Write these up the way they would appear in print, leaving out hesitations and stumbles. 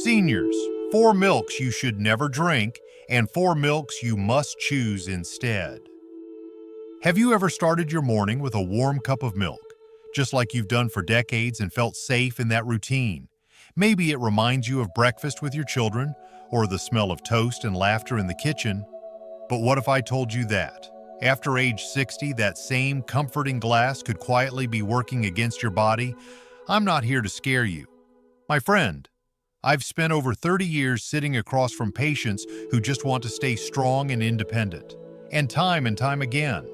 Seniors, 4 milks you should never drink and 4 milks you must choose instead. Have you ever started your morning with a warm cup of milk, just like you've done for decades and felt safe in that routine? Maybe it reminds you of breakfast with your children or the smell of toast and laughter in the kitchen. But what if I told you that, after age 60, that same comforting glass could quietly be working against your body? I'm not here to scare you. My friend, I've spent over 30 years sitting across from patients who just want to stay strong and independent. And time again,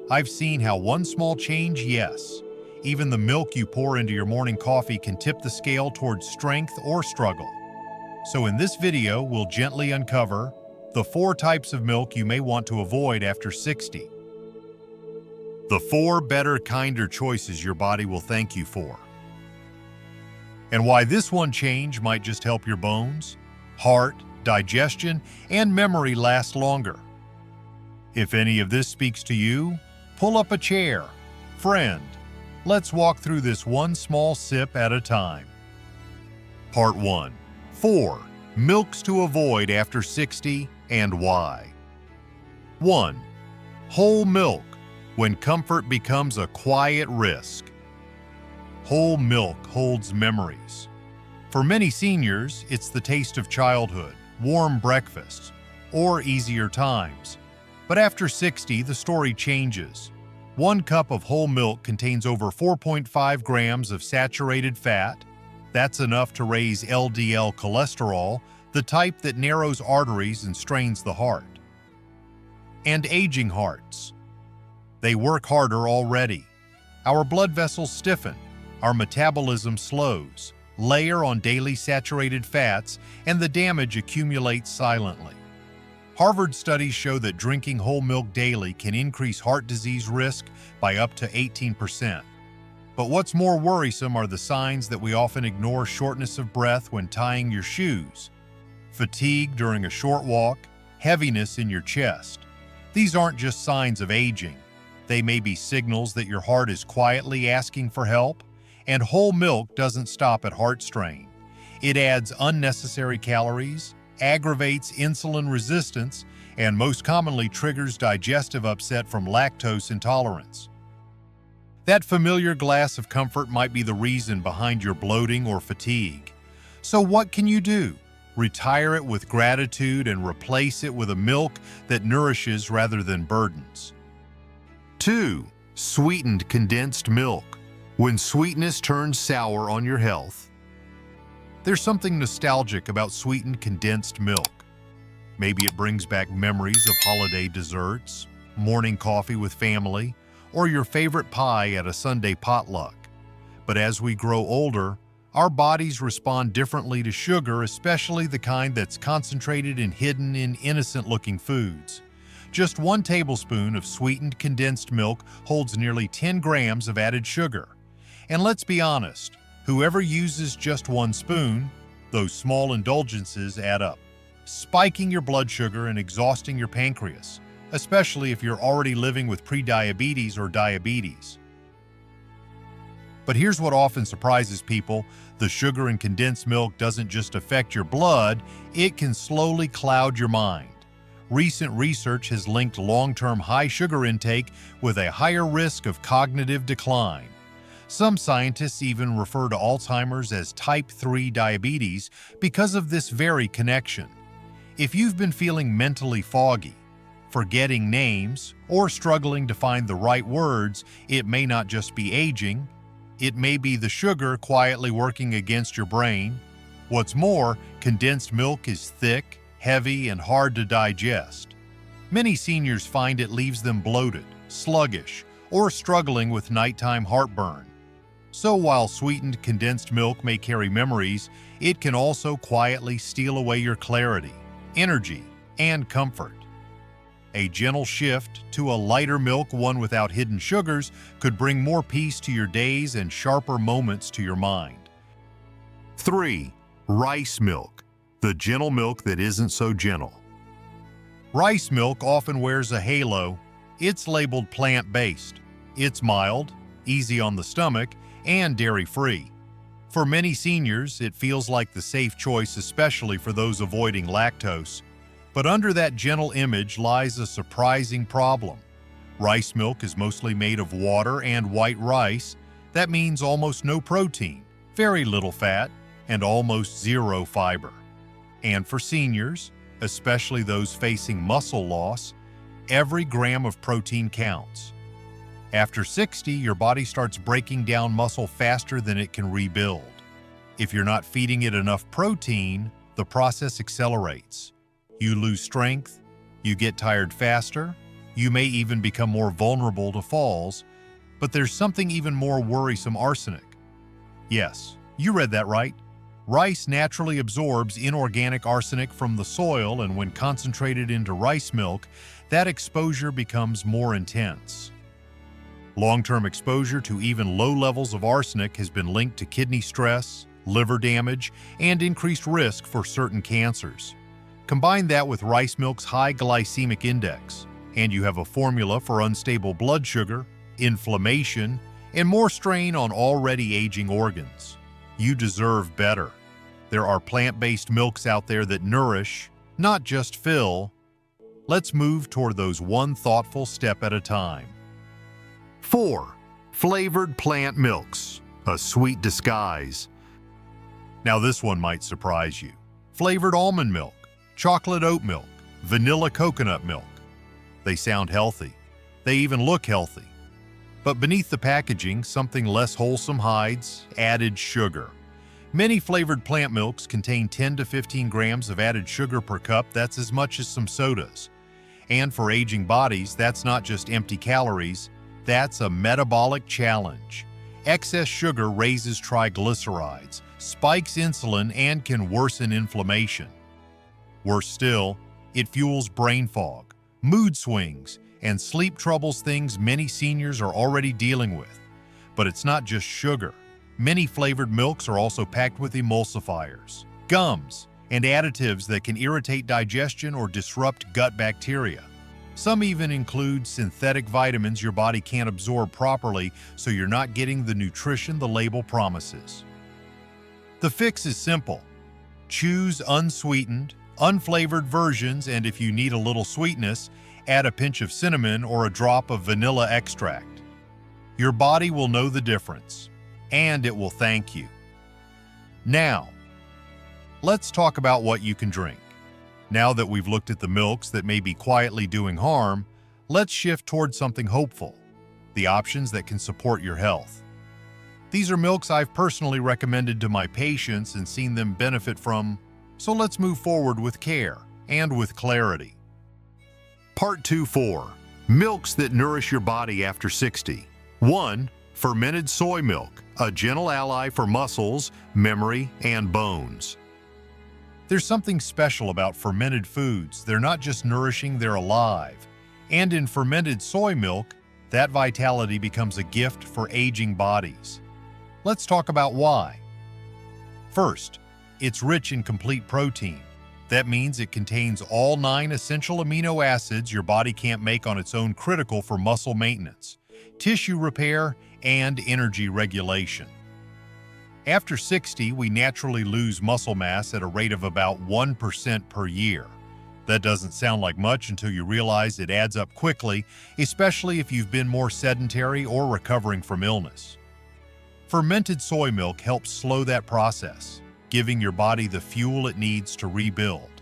I've seen how one small change, yes, even the milk you pour into your morning coffee, can tip the scale towards strength or struggle. So in this video, we'll gently uncover the 4 types of milk you may want to avoid after 60. The 4 better, kinder choices your body will thank you for. And why this one change might just help your bones, heart, digestion, and memory last longer. If any of this speaks to you, pull up a chair. Friend, let's walk through this one small sip at a time. Part 1. 4 milks to avoid after 60 and why. 1. Whole milk, when comfort becomes a quiet risk. Whole milk holds memories. For many seniors, it's the taste of childhood, warm breakfasts, or easier times. But after 60, the story changes. 1 cup of whole milk contains over 4.5 grams of saturated fat. That's enough to raise LDL cholesterol, the type that narrows arteries and strains the heart. And aging hearts. They work harder already. Our blood vessels stiffen, our metabolism slows, layer on daily saturated fats, and the damage accumulates silently. Harvard studies show that drinking whole milk daily can increase heart disease risk by up to 18%. But what's more worrisome are the signs that we often ignore: shortness of breath when tying your shoes, fatigue during a short walk, heaviness in your chest. These aren't just signs of aging. They may be signals that your heart is quietly asking for help. And whole milk doesn't stop at heart strain. It adds unnecessary calories, aggravates insulin resistance, and most commonly triggers digestive upset from lactose intolerance. That familiar glass of comfort might be the reason behind your bloating or fatigue. So what can you do? Retire it with gratitude and replace it with a milk that nourishes rather than burdens. 2. Sweetened condensed milk, when sweetness turns sour on your health. There's something nostalgic about sweetened condensed milk. Maybe it brings back memories of holiday desserts, morning coffee with family, or your favorite pie at a Sunday potluck. But as we grow older, our bodies respond differently to sugar, especially the kind that's concentrated and hidden in innocent-looking foods. Just 1 tablespoon of sweetened condensed milk holds nearly 10 grams of added sugar. And let's be honest, whoever uses just 1 spoon, those small indulgences add up, spiking your blood sugar and exhausting your pancreas, especially if you're already living with prediabetes or diabetes. But here's what often surprises people: the sugar in condensed milk doesn't just affect your blood, it can slowly cloud your mind. Recent research has linked long-term high sugar intake with a higher risk of cognitive decline. Some scientists even refer to Alzheimer's as type 3 diabetes because of this very connection. If you've been feeling mentally foggy, forgetting names, or struggling to find the right words, it may not just be aging. It may be the sugar quietly working against your brain. What's more, condensed milk is thick, heavy, and hard to digest. Many seniors find it leaves them bloated, sluggish, or struggling with nighttime heartburn. So while sweetened condensed milk may carry memories, it can also quietly steal away your clarity, energy, and comfort. A gentle shift to a lighter milk, one without hidden sugars, could bring more peace to your days and sharper moments to your mind. 3. Rice milk, the gentle milk that isn't so gentle. Rice milk often wears a halo. It's labeled plant-based. It's mild, easy on the stomach, and dairy-free. For many seniors, it feels like the safe choice, especially for those avoiding lactose. But under that gentle image lies a surprising problem. Rice milk is mostly made of water and white rice. That means almost no protein, very little fat, and almost zero fiber. And for seniors, especially those facing muscle loss, every gram of protein counts. After 60, your body starts breaking down muscle faster than it can rebuild. If you're not feeding it enough protein, the process accelerates. You lose strength, you get tired faster, you may even become more vulnerable to falls, but there's something even more worrisome: arsenic. Yes, you read that right. Rice naturally absorbs inorganic arsenic from the soil, and when concentrated into rice milk, that exposure becomes more intense. Long-term exposure to even low levels of arsenic has been linked to kidney stress, liver damage, and increased risk for certain cancers. Combine that with rice milk's high glycemic index, and you have a formula for unstable blood sugar, inflammation, and more strain on already aging organs. You deserve better. There are plant-based milks out there that nourish, not just fill. Let's move toward those one thoughtful step at a time. 4. Flavored plant milks, a sweet disguise. Now this one might surprise you. Flavored almond milk, chocolate oat milk, vanilla coconut milk. They sound healthy. They even look healthy. But beneath the packaging, something less wholesome hides: added sugar. Many flavored plant milks contain 10 to 15 grams of added sugar per cup. That's as much as some sodas. And for aging bodies, that's not just empty calories, that's a metabolic challenge. Excess sugar raises triglycerides, spikes insulin, and can worsen inflammation. Worse still, it fuels brain fog, mood swings, and sleep troubles, things many seniors are already dealing with. But it's not just sugar. Many flavored milks are also packed with emulsifiers, gums, and additives that can irritate digestion or disrupt gut bacteria. Some even include synthetic vitamins your body can't absorb properly, so you're not getting the nutrition the label promises. The fix is simple. Choose unsweetened, unflavored versions, and if you need a little sweetness, add a pinch of cinnamon or a drop of vanilla extract. Your body will know the difference, and it will thank you. Now, let's talk about what you can drink. Now that we've looked at the milks that may be quietly doing harm, let's shift towards something hopeful: the options that can support your health. These are milks I've personally recommended to my patients and seen them benefit from, so let's move forward with care and with clarity. Part 2-4. Milks that nourish your body after 60. 1. Fermented soy milk, a gentle ally for muscles, memory, and bones. There's something special about fermented foods. They're not just nourishing, they're alive. And in fermented soy milk, that vitality becomes a gift for aging bodies. Let's talk about why. First, it's rich in complete protein. That means it contains all 9 essential amino acids your body can't make on its own, critical for muscle maintenance, tissue repair, and energy regulation. After 60, we naturally lose muscle mass at a rate of about 1% per year. That doesn't sound like much until you realize it adds up quickly, especially if you've been more sedentary or recovering from illness. Fermented soy milk helps slow that process, giving your body the fuel it needs to rebuild.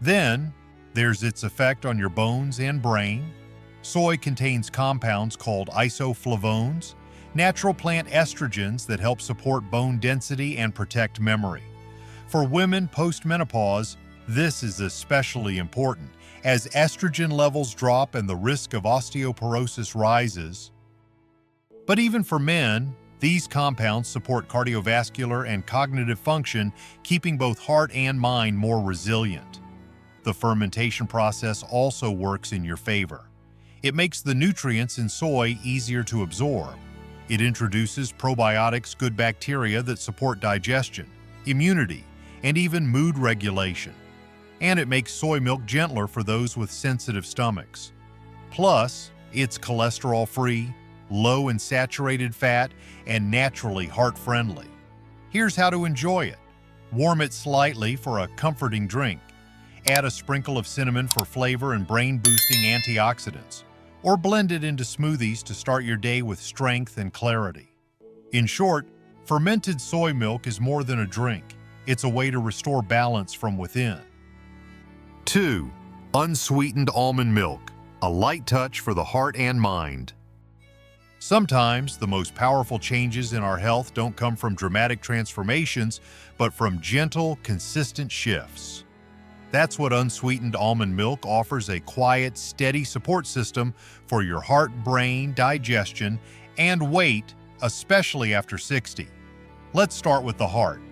Then, there's its effect on your bones and brain. Soy contains compounds called isoflavones, natural plant estrogens that help support bone density and protect memory. For women post-menopause, this is especially important, as estrogen levels drop and the risk of osteoporosis rises. But even for men, these compounds support cardiovascular and cognitive function, keeping both heart and mind more resilient. The fermentation process also works in your favor. It makes the nutrients in soy easier to absorb. It introduces probiotics, good bacteria that support digestion, immunity, and even mood regulation. And it makes soy milk gentler for those with sensitive stomachs. Plus, it's cholesterol-free, low in saturated fat, and naturally heart-friendly. Here's how to enjoy it. Warm it slightly for a comforting drink. Add a sprinkle of cinnamon for flavor and brain-boosting antioxidants, or blend it into smoothies to start your day with strength and clarity. In short, fermented soy milk is more than a drink. It's a way to restore balance from within. 2. Unsweetened almond milk, a light touch for the heart and mind. Sometimes the most powerful changes in our health don't come from dramatic transformations, but from gentle, consistent shifts. That's what unsweetened almond milk offers: a quiet, steady support system for your heart, brain, digestion, and weight, especially after 60. Let's start with the heart.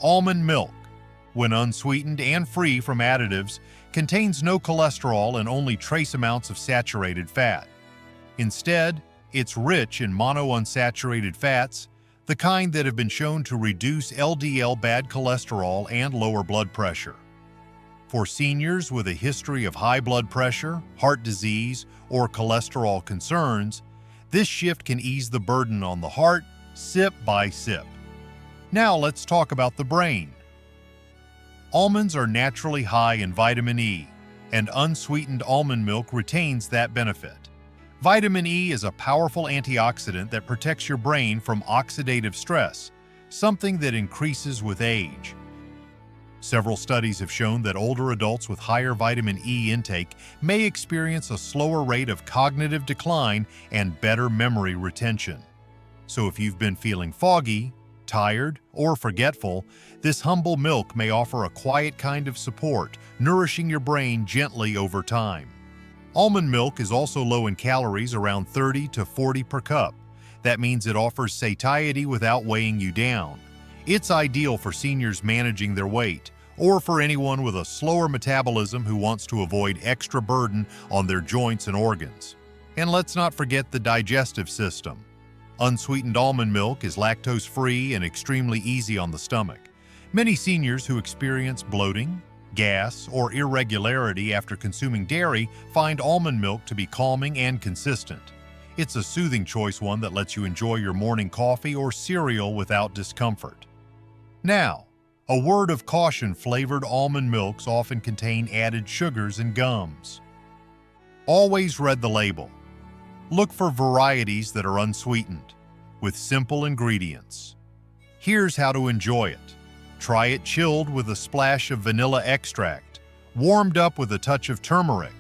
Almond milk, when unsweetened and free from additives, contains no cholesterol and only trace amounts of saturated fat. Instead, it's rich in monounsaturated fats, the kind that have been shown to reduce LDL bad cholesterol and lower blood pressure. For seniors with a history of high blood pressure, heart disease, or cholesterol concerns, this shift can ease the burden on the heart, sip by sip. Now let's talk about the brain. Almonds are naturally high in vitamin E, and unsweetened almond milk retains that benefit. Vitamin E is a powerful antioxidant that protects your brain from oxidative stress, something that increases with age. Several studies have shown that older adults with higher vitamin E intake may experience a slower rate of cognitive decline and better memory retention. So if you've been feeling foggy, tired, or forgetful, this humble milk may offer a quiet kind of support, nourishing your brain gently over time. Almond milk is also low in calories, around 30 to 40 per cup. That means it offers satiety without weighing you down. It's ideal for seniors managing their weight, or for anyone with a slower metabolism who wants to avoid extra burden on their joints and organs. And let's not forget the digestive system. Unsweetened almond milk is lactose-free and extremely easy on the stomach. Many seniors who experience bloating, gas, or irregularity after consuming dairy find almond milk to be calming and consistent. It's a soothing choice, one that lets you enjoy your morning coffee or cereal without discomfort. Now, a word of caution: flavored almond milks often contain added sugars and gums. Always read the label. Look for varieties that are unsweetened, with simple ingredients. Here's how to enjoy it. Try it chilled with a splash of vanilla extract, warmed up with a touch of turmeric,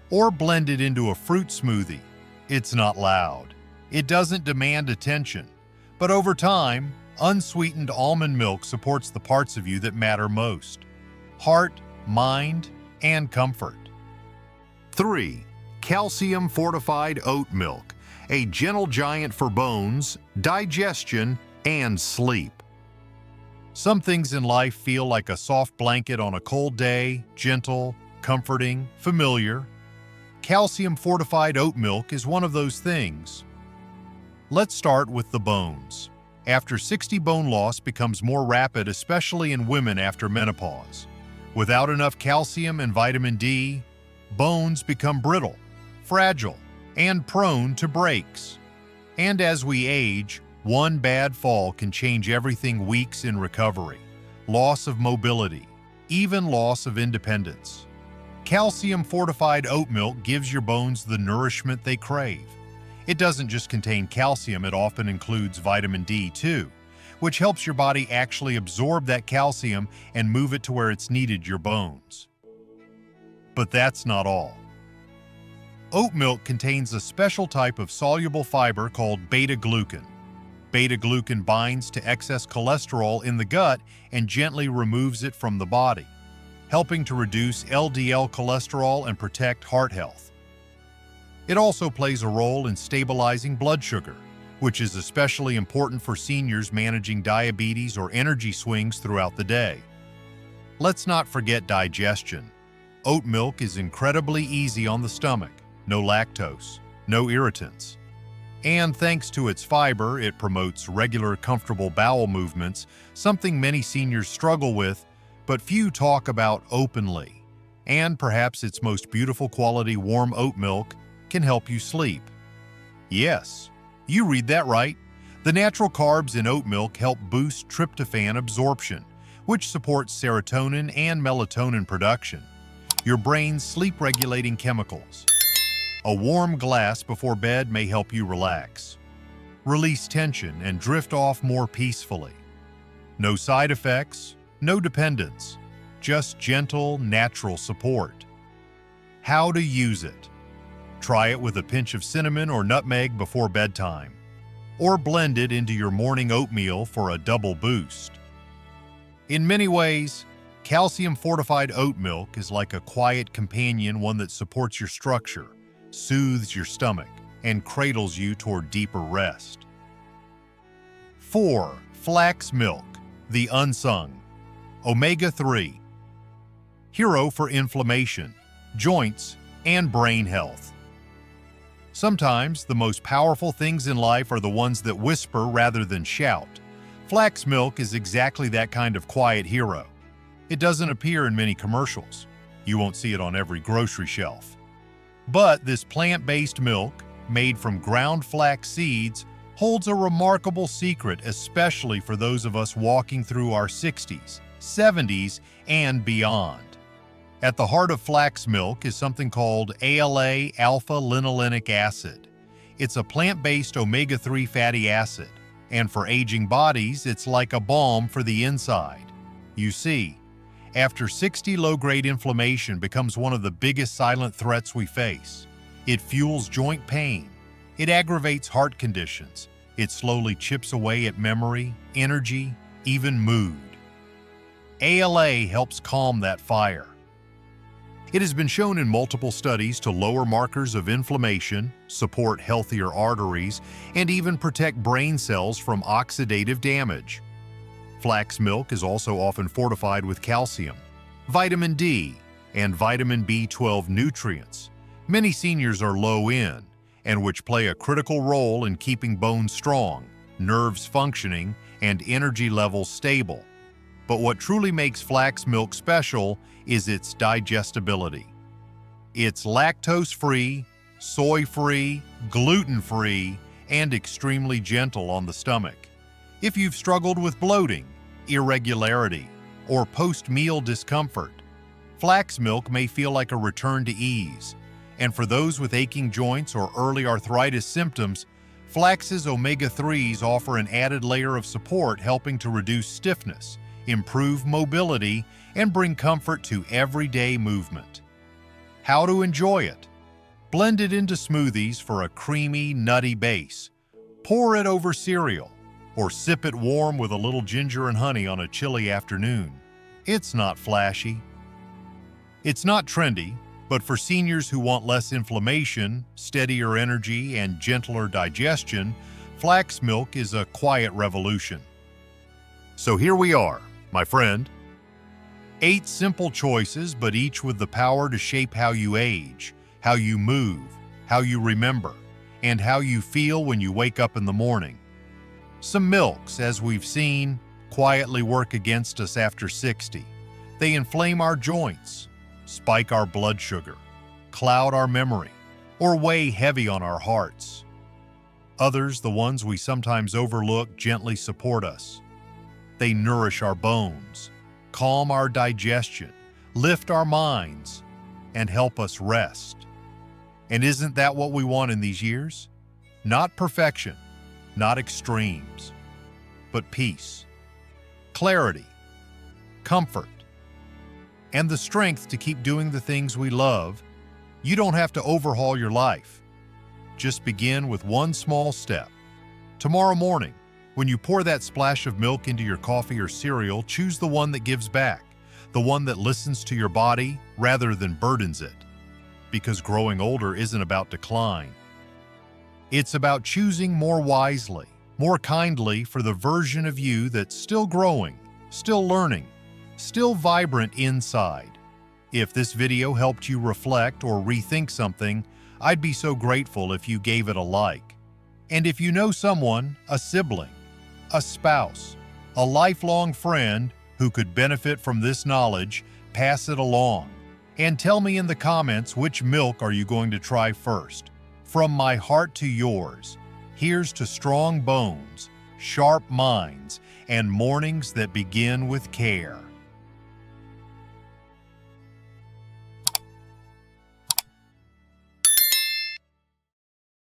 or blended into a fruit smoothie. It's not loud. It doesn't demand attention. But over time, unsweetened almond milk supports the parts of you that matter most: heart, mind, and comfort. 3. Calcium-fortified oat milk, a gentle giant for bones, digestion, and sleep. Some things in life feel like a soft blanket on a cold day: gentle, comforting, familiar. Calcium-fortified oat milk is one of those things. Let's start with the bones. After 60, bone loss becomes more rapid, especially in women after menopause. Without enough calcium and vitamin D, bones become brittle, fragile, and prone to breaks. And as we age, one bad fall can change everything: weeks in recovery, loss of mobility, even loss of independence. Calcium-fortified oat milk gives your bones the nourishment they crave. It doesn't just contain calcium, it often includes vitamin D too, which helps your body actually absorb that calcium and move it to where it's needed: your bones. But that's not all. Oat milk contains a special type of soluble fiber called beta-glucan. Beta-glucan binds to excess cholesterol in the gut and gently removes it from the body, helping to reduce LDL cholesterol and protect heart health. It also plays a role in stabilizing blood sugar, which is especially important for seniors managing diabetes or energy swings throughout the day. Let's not forget digestion. Oat milk is incredibly easy on the stomach: no lactose, no irritants. And thanks to its fiber, it promotes regular, comfortable bowel movements, something many seniors struggle with, but few talk about openly. And perhaps its most beautiful quality, warm oat milk, can help you sleep. Yes, you read that right. The natural carbs in oat milk help boost tryptophan absorption, which supports serotonin and melatonin production, your brain's sleep-regulating chemicals. A warm glass before bed may help you relax, release tension, and drift off more peacefully. No side effects, no dependence, just gentle, natural support. How to use it? Try it with a pinch of cinnamon or nutmeg before bedtime, or blend it into your morning oatmeal for a double boost. In many ways, calcium-fortified oat milk is like a quiet companion, one that supports your structure, soothes your stomach, and cradles you toward deeper rest. 4. Flax milk, the unsung. Omega-3. Hero for inflammation, joints, and brain health. Sometimes the most powerful things in life are the ones that whisper rather than shout. Flax milk is exactly that kind of quiet hero. It doesn't appear in many commercials. You won't see it on every grocery shelf. But this plant-based milk, made from ground flax seeds, holds a remarkable secret, especially for those of us walking through our 60s, 70s, and beyond. At the heart of flax milk is something called ALA alpha-linolenic acid. It's a plant-based omega-3 fatty acid, and for aging bodies, it's like a balm for the inside. You see, after 60, low-grade inflammation becomes one of the biggest silent threats we face. It fuels joint pain. It aggravates heart conditions. It slowly chips away at memory, energy, even mood. ALA helps calm that fire. It has been shown in multiple studies to lower markers of inflammation, support healthier arteries, and even protect brain cells from oxidative damage. Flax milk is also often fortified with calcium, vitamin D, and vitamin B12 nutrients. Many seniors are low in, and which play a critical role in keeping bones strong, nerves functioning, and energy levels stable. But what truly makes flax milk special is its digestibility. It's lactose-free, soy-free, gluten-free, and extremely gentle on the stomach. If you've struggled with bloating, irregularity, or post-meal discomfort, flax milk may feel like a return to ease. And for those with aching joints or early arthritis symptoms, flax's omega-3s offer an added layer of support, helping to reduce stiffness, improve mobility, and bring comfort to everyday movement. How to enjoy it? Blend it into smoothies for a creamy, nutty base. Pour it over cereal, or sip it warm with a little ginger and honey on a chilly afternoon. It's not flashy. It's not trendy, but for seniors who want less inflammation, steadier energy, and gentler digestion, flax milk is a quiet revolution. So here we are, my friend. 8 simple choices, but each with the power to shape how you age, how you move, how you remember, and how you feel when you wake up in the morning. Some milks, as we've seen, quietly work against us after 60. They inflame our joints, spike our blood sugar, cloud our memory, or weigh heavy on our hearts. Others, the ones we sometimes overlook, gently support us. They nourish our bones, calm our digestion, lift our minds, and help us rest. And isn't that what we want in these years? Not perfection, not extremes, but peace, clarity, comfort, and the strength to keep doing the things we love. You don't have to overhaul your life. Just begin with one small step. Tomorrow morning, when you pour that splash of milk into your coffee or cereal, choose the one that gives back, the one that listens to your body rather than burdens it. Because growing older isn't about decline. It's about choosing more wisely, more kindly for the version of you that's still growing, still learning, still vibrant inside. If this video helped you reflect or rethink something, I'd be so grateful if you gave it a like. And if you know someone, a sibling, a spouse, a lifelong friend who could benefit from this knowledge, pass it along. And tell me in the comments, which milk are you going to try first? From my heart to yours, Here's to strong bones, sharp minds, and mornings that begin with care.